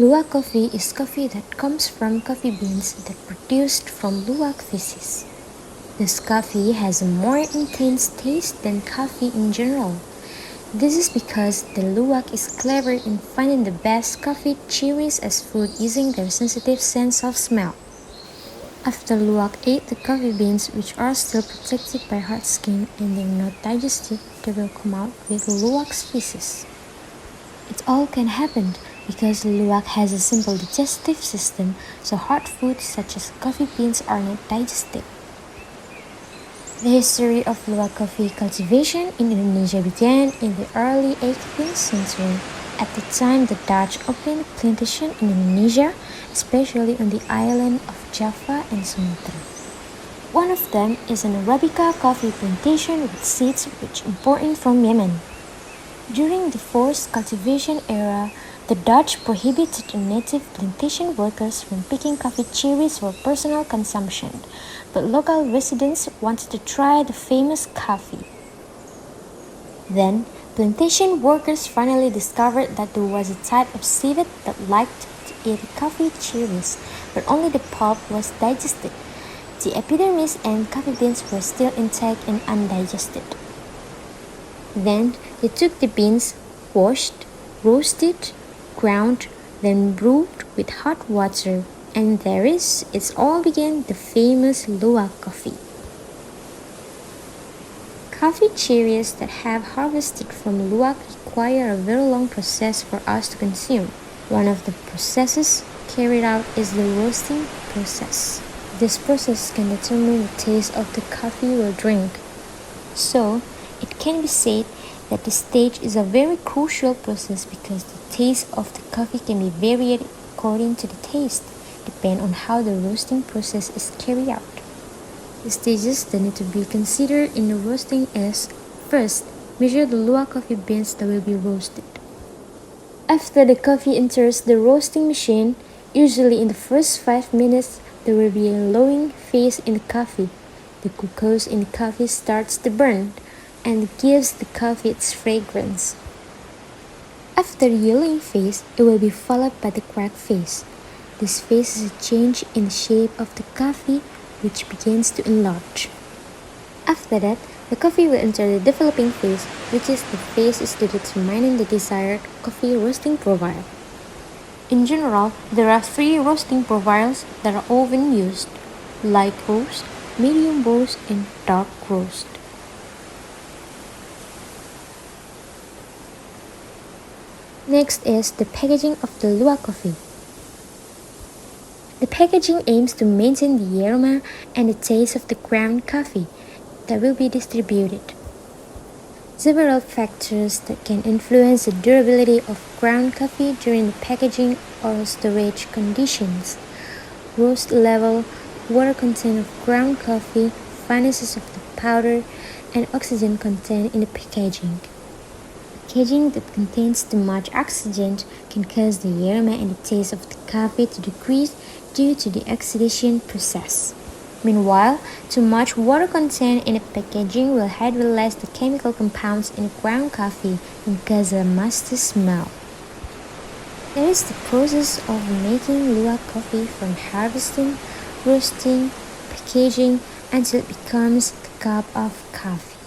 Luwak coffee is coffee that comes from coffee beans that produced from luwak feces. This coffee has a more intense taste than coffee in general. This is because the luwak is clever in finding the best coffee cherries as food using their sensitive sense of smell. After luwak ate the coffee beans, which are still protected by hard skin and they're not digested, they will come out with luwak's feces. It all can happen because luwak has a simple digestive system, so hard foods such as coffee beans are not digested. The history of luwak coffee cultivation in Indonesia began in the early 18th century. At the time, the Dutch opened plantations in Indonesia, especially on the island of Java and Sumatra. One of them is an Arabica coffee plantation with seeds which imported from Yemen. During the forced cultivation era, the Dutch prohibited the native plantation workers from picking coffee cherries for personal consumption, but local residents wanted to try the famous coffee. Then, plantation workers finally discovered that there was a type of civet that liked to eat coffee cherries, but only the pulp was digested. The epidermis and coffee beans were still intact and undigested. Then, they took the beans, washed, roasted, ground, then brewed with hot water, and it all began the famous luwak coffee. Coffee cherries that have harvested from luwak require a very long process for us to consume. One of the processes carried out is the roasting process. This process can determine the taste of the coffee we'll drink. So, it can be said that this stage is a very crucial process because the taste of the coffee can be varied according to the taste, depending on how the roasting process is carried out. The stages that need to be considered in the roasting is, first, measure the luwak coffee beans that will be roasted. After the coffee enters the roasting machine, usually in the first 5 minutes, there will be a yellowing phase in the coffee. The glucose in the coffee starts to burn and gives the coffee its fragrance. After the yellowing phase, it will be followed by the crack phase. This phase is a change in the shape of the coffee which begins to enlarge. After that, the coffee will enter the developing phase, which is the phase to determine the desired coffee roasting profile. In general, there are 3 roasting profiles that are often used: light roast, medium roast, and dark roast. Next is the packaging of the luwak coffee. The packaging aims to maintain the aroma and the taste of the ground coffee that will be distributed. Several factors that can influence the durability of ground coffee during the packaging or storage conditions: roast level, water content of ground coffee, fineness of the powder, and oxygen content in the packaging. Packaging that contains too much oxygen can cause the aroma and the taste of the coffee to decrease due to the oxidation process. Meanwhile, too much water content in the packaging will hydrolyze the chemical compounds in the ground coffee and cause a musty smell. There is the process of making luwak coffee from harvesting, roasting, packaging until it becomes the cup of coffee.